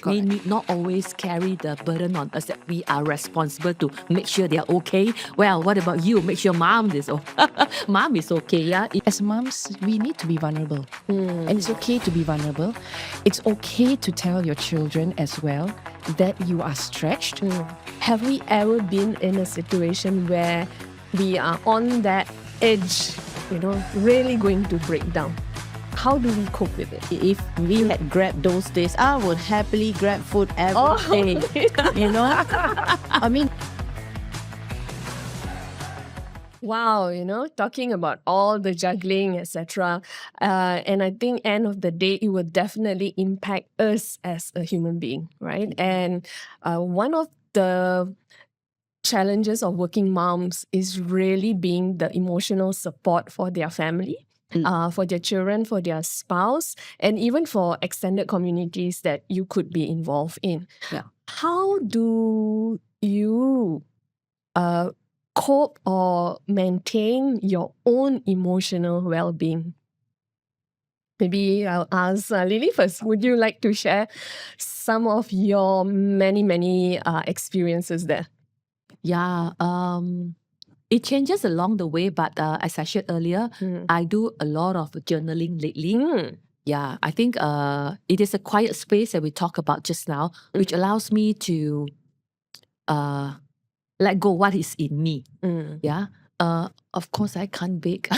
we need not always carry the burden on us that we are responsible to make sure they're okay. Well, what about you? Make sure mom is okay, yeah? As moms, we need to be vulnerable. And it's okay to be vulnerable. It's okay to tell your children as well that you are stretched. Have we ever been in a situation where we are on that edge, really going to break down? How do we cope with it? If we had Grab those days, I would happily grab food every day. I mean, Wow, talking about all the juggling, etc. And I think end of the day, it will definitely impact us as a human being, right? And one of the challenges of working moms is really being the emotional support for their family, for their children, for their spouse, and even for extended communities that you could be involved in. Yeah. How do you cope or maintain your own emotional well-being? Maybe I'll ask Lily first. Would you like to share some of your many experiences there? Yeah, it changes along the way, but as I shared earlier, I do a lot of journaling lately. Yeah, I think it is a quiet space that we talked about just now, which allows me to let go what is in me. Yeah. Of course, I can't bake.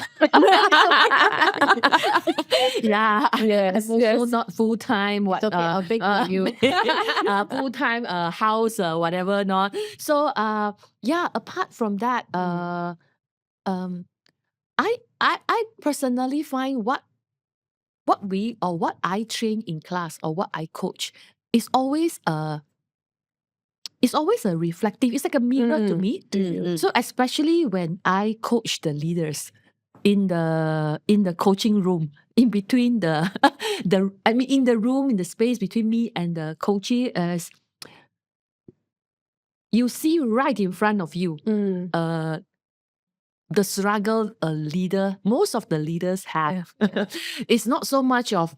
Yeah, Yes, I'm also not full time. it's okay, I'll bake for you. Full time house whatever not. So yeah. Apart from that, I personally find what I train in class or what I coach is always a reflective. It's like a mirror to me. So especially when I coach the leaders in the coaching room, in between in the room, in the space between me and the coachee, as you see right in front of you, the struggle most of the leaders have. It's not so much of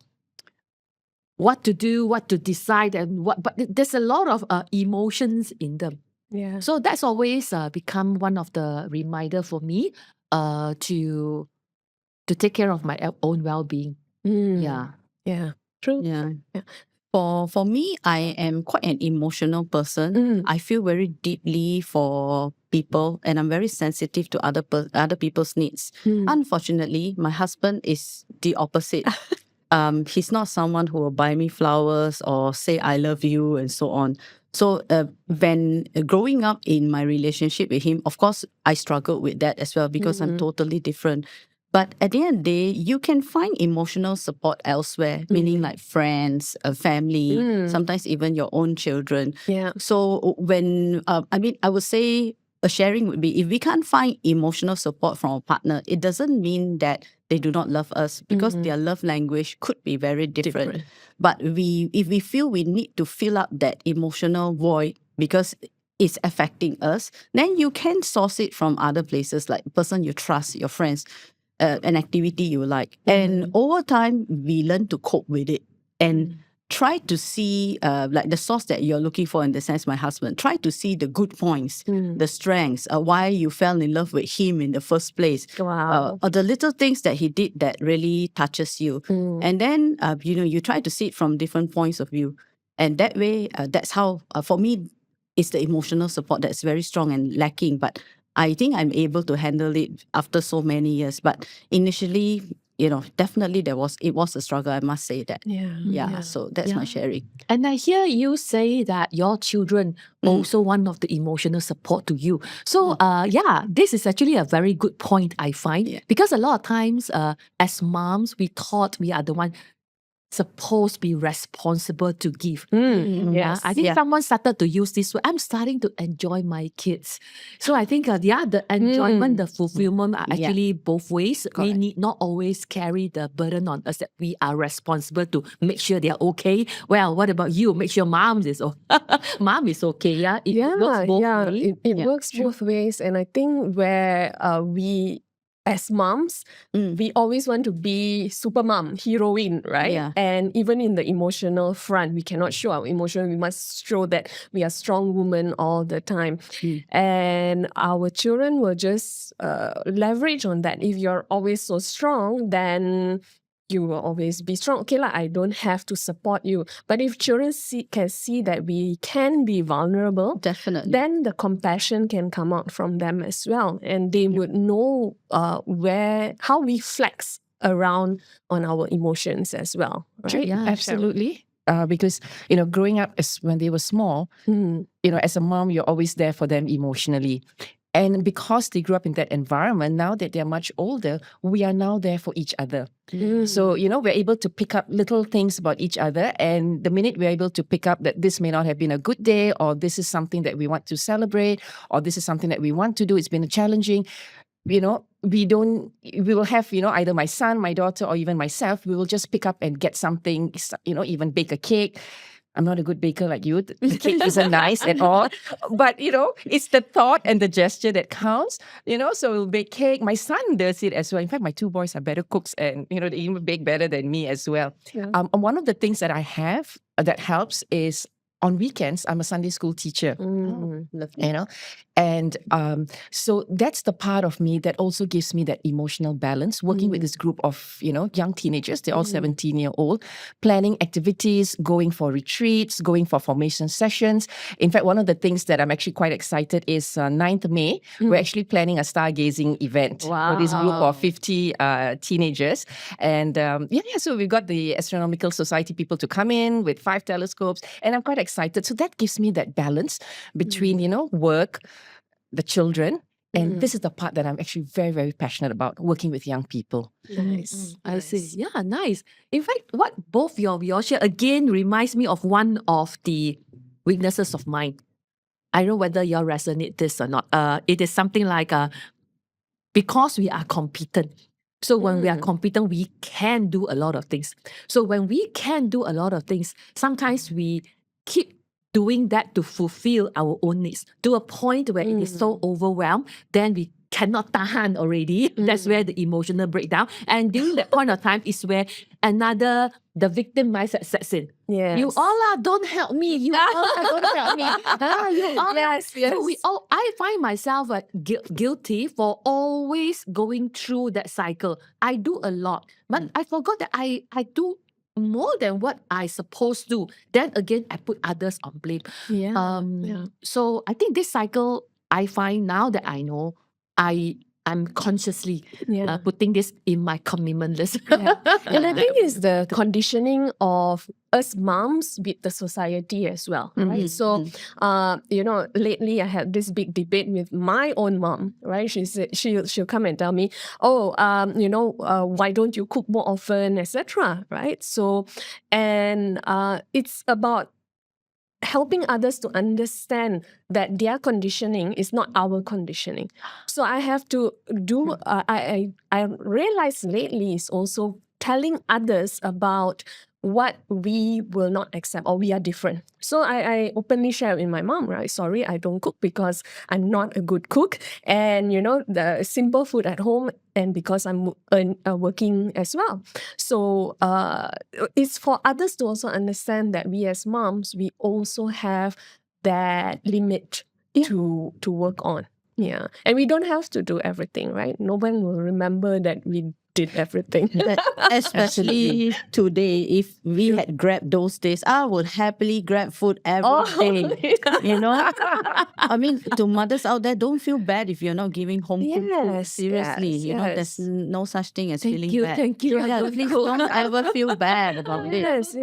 what to do, what to decide, and but there's a lot of emotions in them. Yeah. So that's always become one of the reminder for me to take care of my own well-being. Yeah. Yeah. True. Yeah. For me, I am quite an emotional person. I feel very deeply for people, and I'm very sensitive to other people's needs. Unfortunately, my husband is the opposite. He's not someone who will buy me flowers or say I love you and so on. So when growing up in my relationship with him, of course, I struggled with that as well because I'm totally different. But at the end of the day, you can find emotional support elsewhere, meaning like friends, family, sometimes even your own children. Yeah. So when, I would say a sharing would be, if we can't find emotional support from a partner, it doesn't mean that they do not love us, because their love language could be very different. But if we feel we need to fill up that emotional void because it's affecting us, then you can source it from other places, like a person you trust, your friends, an activity you like. And over time, we learn to cope with it and try to see like the source that you're looking for, in the sense, my husband, try to see the good points, the strengths, why you fell in love with him in the first place. Wow. Or the little things that he did that really touches you. And then, you try to see it from different points of view. And that way, that's how, for me, it's the emotional support that's very strong and lacking. But I think I'm able to handle it after so many years. But initially, definitely it was a struggle, I must say that. Yeah. So that's my sharing. And I hear you say that your children also one of the emotional support to you. So this is actually a very good point, I find, because a lot of times as moms, we thought we are the one supposed to be responsible to give. Yes. I think someone started to use this word. I'm starting to enjoy my kids. So I think the enjoyment, the fulfillment are actually both ways. We need not always carry the burden on us that we are responsible to make sure they're okay. Well, what about you? Make sure mom is okay. Yeah, it works both ways. It works both ways. And I think where we as moms, we always want to be super mom, heroine, right? Yeah. And even in the emotional front, we cannot show our emotion. We must show that we are strong women all the time. And our children will just leverage on that. If you're always so strong, then you will always be strong. Okay, I don't have to support you. But if children can see that we can be vulnerable, Definitely. then the compassion can come out from them as well. And they would know how we flex around on our emotions as well, right? Yeah, Absolutely. Because, growing up when they were small, as a mom, you're always there for them emotionally. And because they grew up in that environment, now that they're much older, we are now there for each other. So, we're able to pick up little things about each other. And the minute we're able to pick up that this may not have been a good day, or this is something that we want to celebrate, or this is something that we want to do, it's been challenging, we will have, either my son, my daughter, or even myself, we will just pick up and get something, even bake a cake. I'm not a good baker like you. The cake isn't nice at all. But, it's the thought and the gesture that counts, so we'll bake cake. My son does it as well. In fact, my two boys are better cooks and, they even bake better than me as well. Yeah. One of the things that I have that helps is on weekends, I'm a Sunday school teacher. Lovely. And so that's the part of me that also gives me that emotional balance, working with this group of, young teenagers, they're all 17-year-old, planning activities, going for retreats, going for formation sessions. In fact, one of the things that I'm actually quite excited is 9th May, we're actually planning a stargazing event for this group of 50 teenagers. And so we've got the Astronomical Society people to come in with 5 telescopes, and I'm quite excited. So that gives me that balance between, work, the children, and this is the part that I'm actually very, very passionate about, working with young people. Nice. I see. Yeah, nice. In fact, what both of you share again reminds me of one of the weaknesses of mine. I don't know whether you all resonate this or not. It is something like because we are competent. So when we are competent, we can do a lot of things. So when we can do a lot of things, sometimes we keep doing that to fulfill our own needs to a point where it is so overwhelmed, then we cannot tahan already. That's where the emotional breakdown. And during that point of time is where the victim mindset sets in. Yes. You all don't help me. You all don't help me. You all Yes. So I find myself guilty for always going through that cycle. I do a lot, but I forgot that I do more than what I supposed to. Then again, I put others on blame. So I think this cycle, I find now that I know, I'm consciously putting this in my commitment list. And I think it's the conditioning of us moms with the society as well, right? So, lately I had this big debate with my own mom, right? She said she'll come and tell me, why don't you cook more often, etc. Right? So, and it's about helping others to understand that their conditioning is not our conditioning. So I have to do, I realized lately is also telling others about what we will not accept or we are different. So I openly share with my mom, right? Sorry, I don't cook because I'm not a good cook. And, the simple food at home, and because I'm working as well. So it's for others to also understand that we as moms, we also have that limit to work on. Yeah. And we don't have to do everything, right? No one will remember that we did everything. Especially today, if we had Grab those days, I would happily grab food every day. I mean, to mothers out there, don't feel bad if you're not giving home cooked food. Seriously, there's no such thing as feeling bad. Thank you. Yeah, please don't ever feel bad about it. Yes.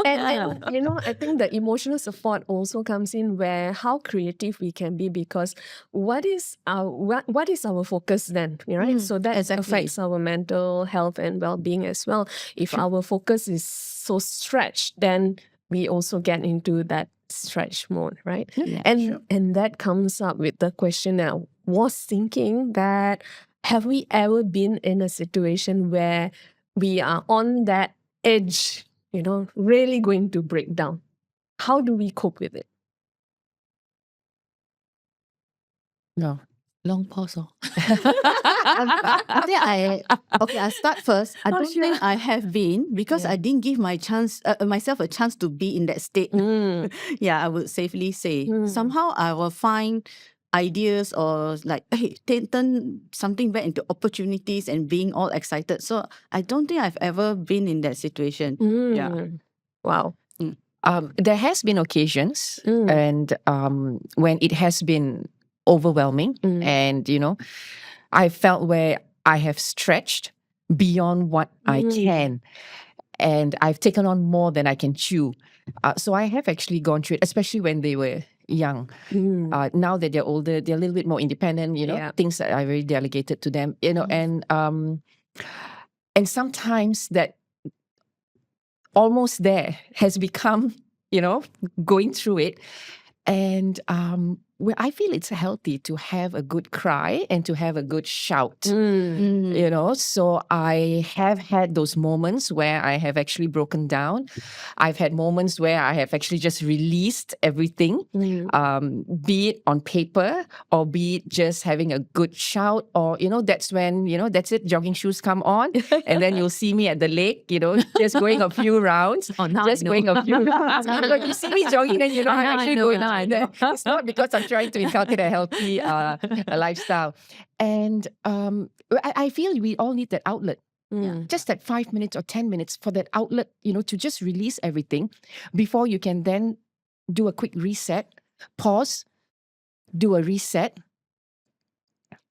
And I think the emotional support also comes in where how creative we can be, because what is our focus then, right? So that affects our mental health and well-being as well. If our focus is so stretched, then we also get into that stretch mode, right? And that comes up with the question I was thinking that, have we ever been in a situation where we are on that edge, really going to break down? How do we cope with it? No. Long pause. I think I start first. I don't sure. think I have been because I didn't give myself a chance to be in that state. Yeah, I would safely say. Somehow I will find ideas or like, hey, turn something back into opportunities and being all excited. So I don't think I've ever been in that situation. Yeah. Wow. There has been occasions and when it has been overwhelming and I felt where I have stretched beyond what I can and I've taken on more than I can chew. So I have actually gone through it, especially when they were young. Now that they're older, they're a little bit more independent, things that I very delegated to them, and sometimes that almost there has become, going through it. And where I feel it's healthy to have a good cry and to have a good shout, So I have had those moments where I have actually broken down. I've had moments where I have actually just released everything, be it on paper or be it just having a good shout or, that's when, that's it, jogging shoes come on and then you'll see me at the lake, just going a few rounds. Just going a few rounds. Look, you see me jogging and I'm actually going on there. It's not because I'm trying to inculcate a healthy lifestyle. And I feel we all need that outlet. Just that 5 minutes or 10 minutes for that outlet, to just release everything before you can then do a quick reset, pause, do a reset,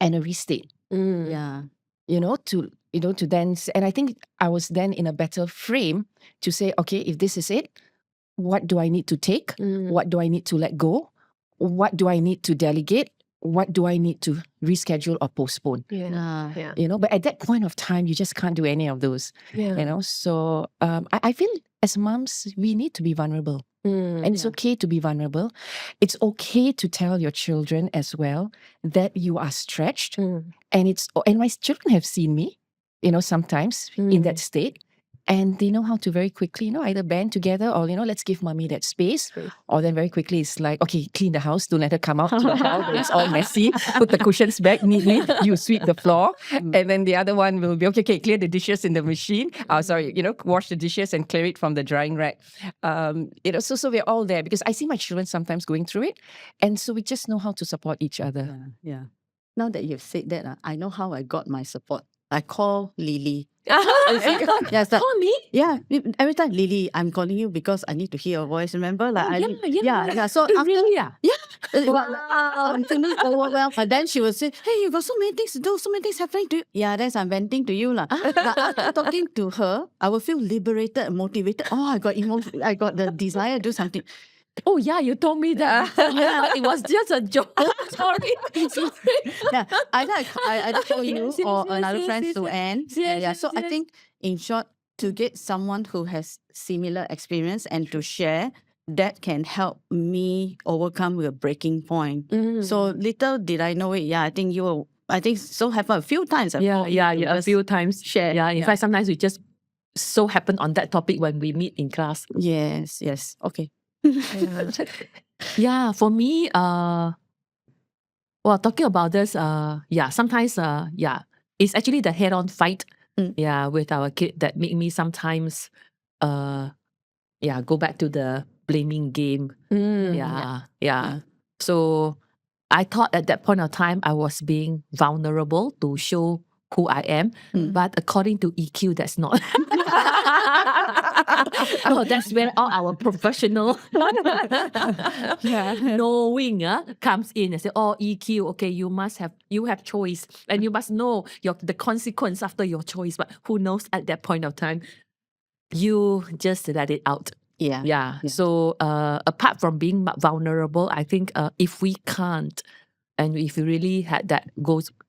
and a restate. Yeah. To then, and I think I was then in a better frame to say, okay, if this is it, what do I need to take? What do I need to let go? What do I need to delegate? What do I need to reschedule or postpone? But at that point of time, you just can't do any of those. So I feel as moms, we need to be vulnerable. And it's okay to be vulnerable. It's okay to tell your children as well that you are stretched. And my children have seen me, sometimes in that state. And they know how to very quickly, either band together or, let's give mommy that space. Or then very quickly it's like, okay, clean the house. Don't let her come out to the hall where it's all messy. Put the cushions back neatly. You sweep the floor. And then the other one will be, okay, clear the dishes in the machine. Wash the dishes and clear it from the drying rack. So we're all there because I see my children sometimes going through it. And so we just know how to support each other. Yeah. Now that you've said that, I know how I got my support. I call Lily. Call me? Yeah, every time, Lily, I'm calling you because I need to hear your voice. Remember, like So Really? overwhelmed. But then she will say, "Hey, you got so many things to do, so many things happening to you." Yeah, then I'm venting to you, lah. But after talking to her, I will feel liberated and motivated. Oh, I got the desire to do something. Oh yeah, you told me that. It was just a joke. Sorry. Yeah, I told you or another friend, Sue-Ann. So I think, in short, to get someone who has similar experience and to share, that can help me overcome the breaking point. So little did I know it. Yeah, I think so happened a few times. A few times. Share. Yeah, in fact, sometimes we just so happen on that topic when we meet in class. Yes. Okay. Yeah, for me, talking about this, sometimes, it's actually the head-on fight, with our kid that make me sometimes, go back to the blaming game. So I thought at that point of time I was being vulnerable to show who I am, but according to EQ, that's not. That's where all our professional knowing comes in and say, oh, EQ, okay, you have choice and you must know the consequence after your choice. But who knows at that point of time, you just let it out. Yeah. So apart from being vulnerable, I think if we can't, and if we really had that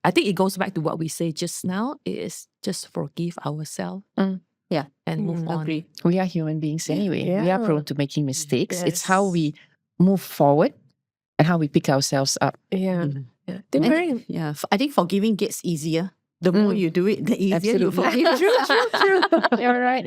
I think it goes back to what we say just now, is just forgive ourselves. And move on. Agree. We are human beings anyway. We are prone to making mistakes. It's how we move forward and how we pick ourselves up. I think forgiving gets easier the more you do it, the easier you Absolutely. forgive. True. You're right.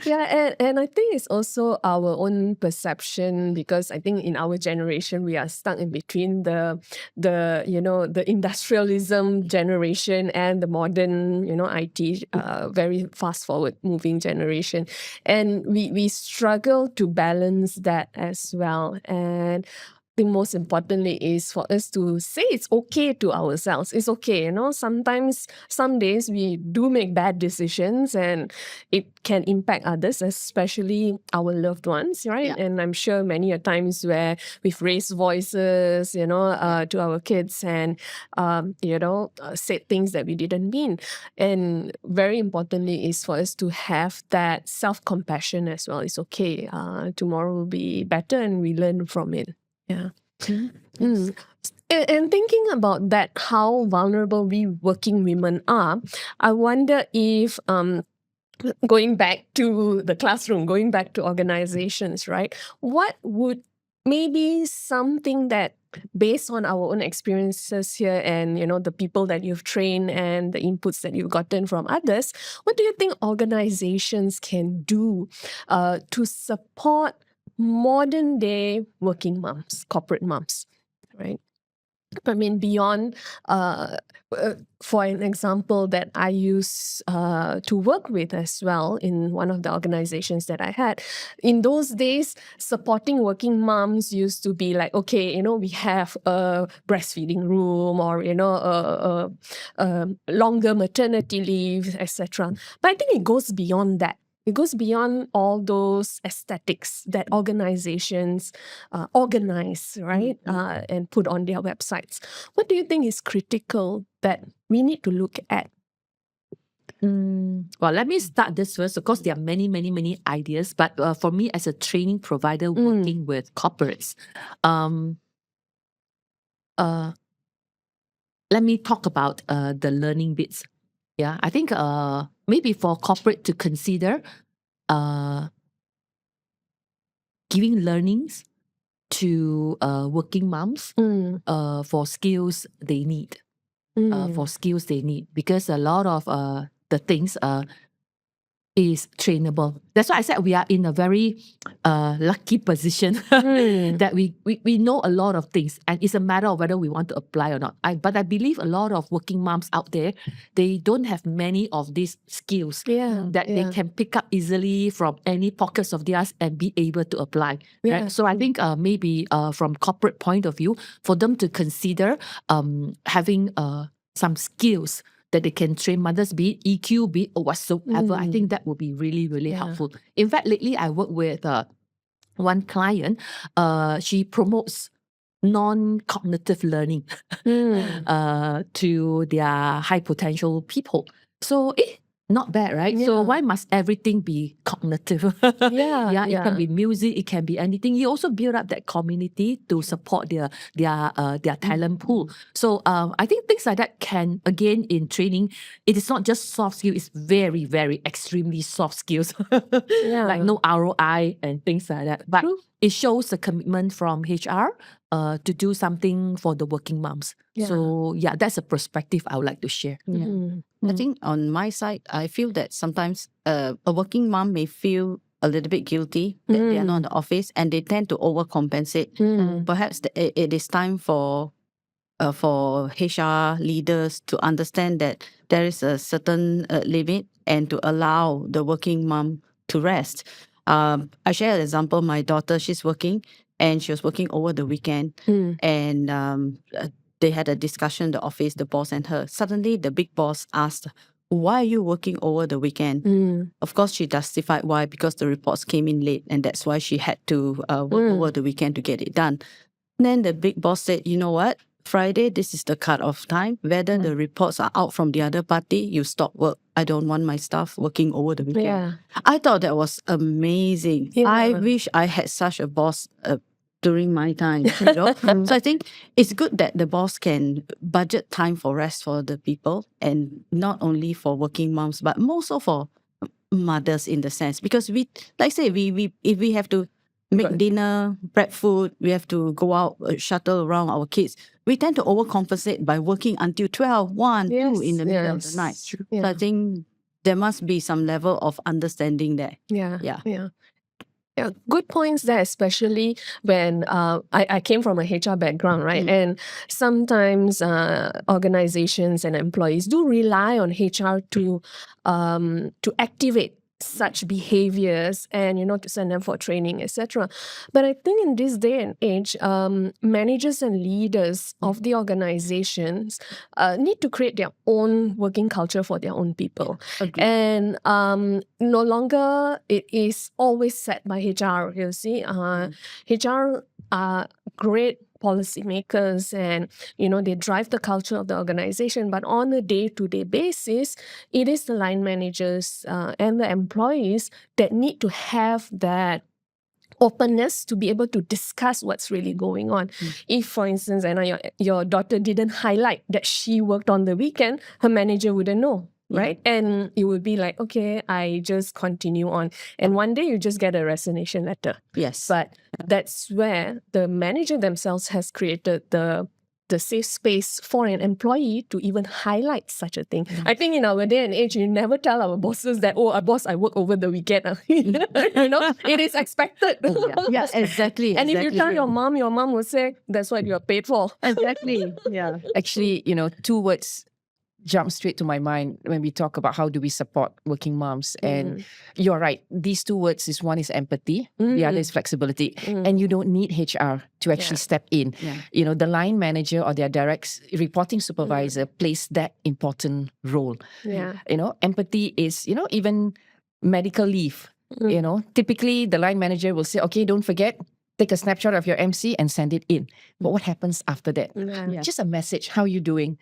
Yeah, and I think it's also our own perception, because I think in our generation we are stuck in between the the industrialism generation and the modern IT very fast forward moving generation, and we struggle to balance that as well. And I think most importantly is for us to say it's okay to ourselves. It's okay, sometimes, some days we do make bad decisions and it can impact others, especially our loved ones, right? Yeah. And I'm sure many a times where we've raised voices, to our kids and, said things that we didn't mean. And very importantly is for us to have that self-compassion as well. It's okay. Tomorrow will be better and we learn from it. Yeah. Mm. And thinking about that, how vulnerable we working women are, I wonder if going back to the classroom, going back to organizations, right? What would maybe something that, based on our own experiences here and the people that you've trained and the inputs that you've gotten from others, what do you think organizations can do to support modern day working moms, corporate moms, right? I mean, beyond, for an example that I used to work with as well in one of the organizations that I had. In those days, supporting working moms used to be like, okay, we have a breastfeeding room, or, a longer maternity leave, etc. But I think it goes beyond that. It goes beyond all those aesthetics that organizations organize, right? And put on their websites. What do you think is critical that we need to look at? Well, let me start this first. Of course, there are many, many, many ideas. But for me, as a training provider working with corporates, let me talk about the learning bits. Yeah, I think maybe for corporate to consider giving learnings to working moms for skills they need. Because a lot of the things is trainable. That's why I said we are in a very lucky position that we know a lot of things, and it's a matter of whether we want to apply or not. But I believe a lot of working moms out there, they don't have many of these skills that they can pick up easily from any pockets of theirs and be able to apply. Yeah. Right? So I think maybe from corporate point of view, for them to consider having some skills that they can train mothers, be it EQ, be it whatsoever. I think that would be really, really helpful. In fact, lately I work with one client. She promotes non-cognitive learning to their high potential people. So not bad, right? So why must everything be cognitive? It can be music, it can be anything. You also build up that community to support their talent pool. So I think things like that can, again, in training, it is not just soft skills, it's very, very extremely soft skills. Like no ROI and things like that. But it shows the commitment from HR to do something for the working moms. So that's a perspective I would like to share. I think on my side, I feel that sometimes a working mom may feel a little bit guilty that they are not in the office, and they tend to overcompensate. Perhaps it is time for HR leaders to understand that there is a certain limit, and to allow the working mom to rest. I share an example. My daughter, she's working, and she was working over the weekend, and they had a discussion in the office, the boss and her. Suddenly, the big boss asked, "Why are you working over the weekend?" Of course, she justified why, because the reports came in late, and that's why she had to work over the weekend to get it done. Then the big boss said, "You know what? Friday, this is the cut-off time. Whether the reports are out from the other party, you stop work. I don't want my staff working over the weekend." I thought that was amazing. I wish I had such a boss during my time. So I think it's good that the boss can budget time for rest for the people, and not only for working moms, but more so for mothers in the sense, because if we have to make dinner, prep food, we have to go out, shuttle around our kids. We tend to overcompensate by working until 12, 1, 2 in the middle of the night. So I think there must be some level of understanding there. Yeah, good points there, especially when I came from a HR background, right? And sometimes organizations and employees do rely on HR to activate such behaviors and to send them for training, etc. But I think in this day and age, managers and leaders of the organizations need to create their own working culture for their own people. And no longer it is always set by HR. You see, HR are great policymakers and they drive the culture of the organization, but on a day-to-day basis it is the line managers and the employees that need to have that openness to be able to discuss what's really going on. If, for instance, Anna, your daughter didn't highlight that she worked on the weekend, her manager wouldn't know. Right? And it would be like, okay, I just continue on. And one day you just get a resignation letter. Yes. But that's where the manager themselves has created the safe space for an employee to even highlight such a thing. I think in our day and age, you never tell our bosses that, oh, boss, I work over the weekend. It is expected. Yeah, exactly. And if you tell your mom will say, that's what you're paid for. Exactly. Yeah. Actually, two words jump straight to my mind when we talk about how do we support working moms. And you're right. These two words one is empathy. The other is flexibility. And you don't need HR to actually step in. The line manager or their direct reporting supervisor plays that important role. Empathy is, even medical leave. Typically the line manager will say, okay, don't forget, take a snapshot of your MC and send it in. But what happens after that? Just a message. How you doing?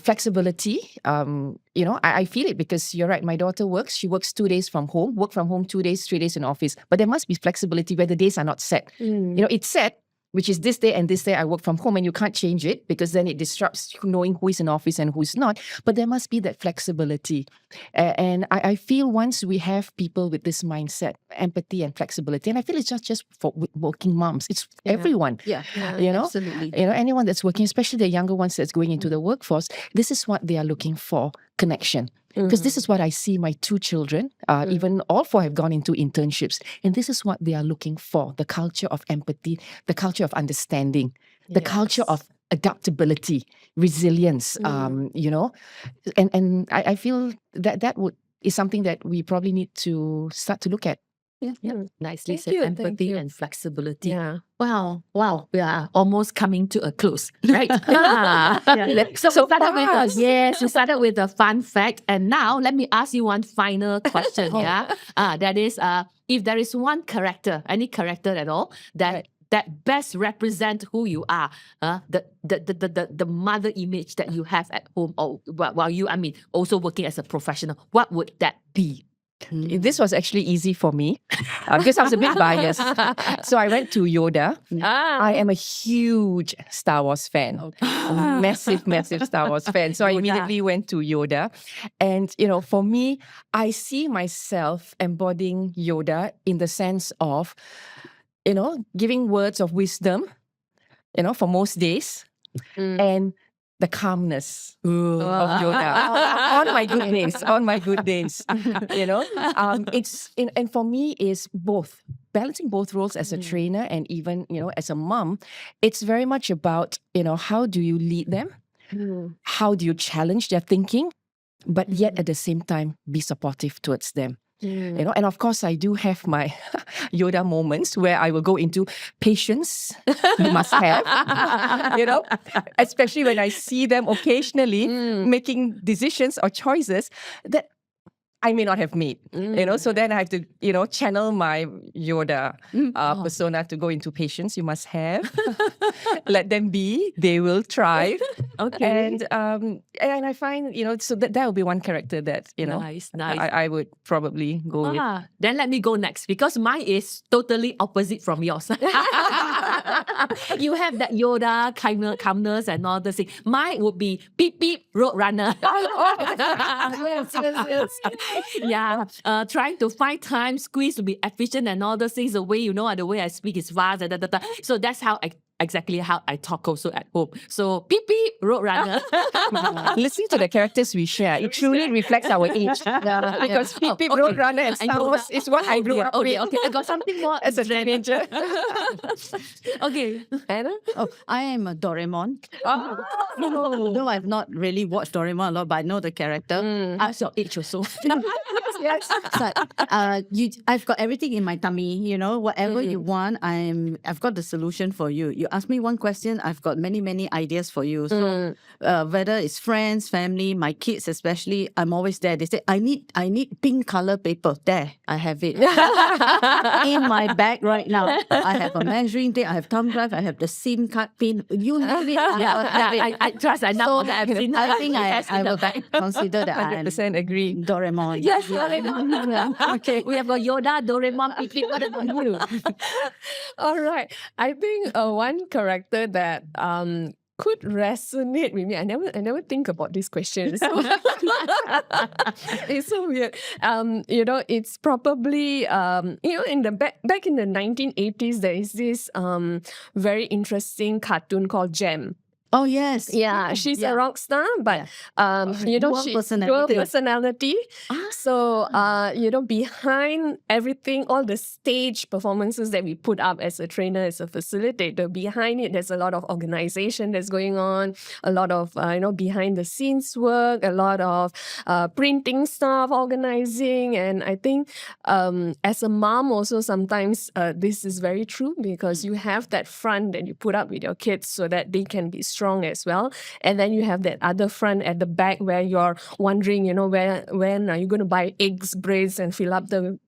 Flexibility. I feel it because you're right. My daughter works. She works 2 days from home. Work from home 2 days, 3 days in office. But there must be flexibility where the days are not set. It's set, which is this day and this day I work from home, and you can't change it because then it disrupts knowing who is in office and who's not. But there must be that flexibility. And I feel once we have people with this mindset, empathy and flexibility, and I feel it's not just for working moms, it's everyone. Absolutely. Anyone that's working, especially the younger ones that's going into the workforce, this is what they are looking for, connection. Because this is what I see my 2 children, even all 4 have gone into internships. And this is what they are looking for, the culture of empathy, the culture of understanding, the culture of adaptability, resilience, and I feel that is something that we probably need to start to look at. Nicely Thank said. you, Empathy and flexibility. Wow. Wow, we are almost coming to a close, right? So we started with a fun fact, and now let me ask you one final question. That is, if there is one character, any character at all, that best represent who you are, the mother image that you have at home, or while you, also working as a professional, what would that be? This was actually easy for me because I was a bit biased. So I went to Yoda. I am a huge Star Wars fan. A massive Star Wars fan. So I immediately went to Yoda. And, for me, I see myself embodying Yoda in the sense of, giving words of wisdom, for most days. And the calmness of Yoda on my good days, it's and for me is both balancing both roles as a trainer and even as a mom. It's very much about how do you lead them, how do you challenge their thinking, but yet at the same time be supportive towards them. And of course I do have my Yoda moments where I will go into patience you must have, especially when I see them occasionally making decisions or choices that I may not have made, so then I have to, channel my Yoda persona to go into patience you must have. Let them be, they will thrive. Okay. And I find, so that would be one character that, Nice. I would probably go with. Then let me go next because mine is totally opposite from yours. You have that Yoda calmness and all the thing. Mine would be beep beep road runner. Yes. Yeah, trying to find time, squeeze to be efficient and all those things. The way the way I speak is fast. So that's exactly how I talk also at home. So beep beep road runner. Listening to the characters we share, it truly reflects our age. Because Pip Roadrunner and Star Wars is what I grew up with. Okay. I got something more As a teenager. Okay. Anna? Oh, I am a Doraemon. Oh. Though I've not really watched Doraemon a lot, but I know the character. That's your age also. Yes. But I've got everything in my tummy. Whatever you want, I've got the solution for you. You ask me one question, I've got many ideas for you. So whether it's friends, family, my kids especially, I'm always there. They say I need pink color paper. There, I have it in my bag right now. I have a measuring tape. I have thumb drive. I have the SIM card pin. You have it. I trust. I know So that I've seen. I think I will consider that I am 100% agree. Doraemon. Yes, Doraemon. Okay, we have a Yoda, Doraemon, Pipip. What about you? All right. I think one character that could resonate with me. I never think about this question. It's so weird. It's probably in the back in the 1980s, there is this very interesting cartoon called Gem. Oh yes. Yeah, she's a rock star, but Dual she personality. dual personality. So behind everything, all the stage performances that we put up as a trainer, as a facilitator, behind it, there's a lot of organization that's going on, a lot of behind the scenes work, a lot of printing stuff, organizing, and I think as a mom also sometimes this is very true because you have that front that you put up with your kids so that they can be strong as well. And then you have that other front at the back where you're wondering, when are you going to buy eggs, breads, and fill up the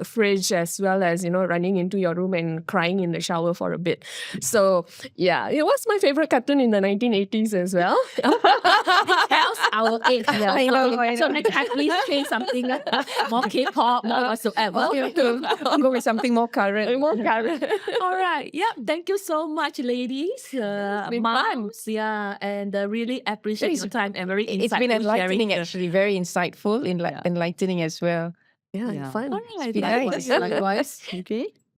fridge, as well as running into your room and crying in the shower for a bit. So yeah, it was my favorite cartoon in the 1980s as well. Tells our age. Yeah. I know. So next time, please change something more K-pop, more whatsoever. You have to go with something more current. More current. All right. Yep. Thank you so much, ladies. been Moms. Yeah. And really appreciate your time and very insightful It's been enlightening, sharing. actually. Very insightful, enlightening as well. Yeah, Yeah. fun. All right. Nice. Likewise. Okay.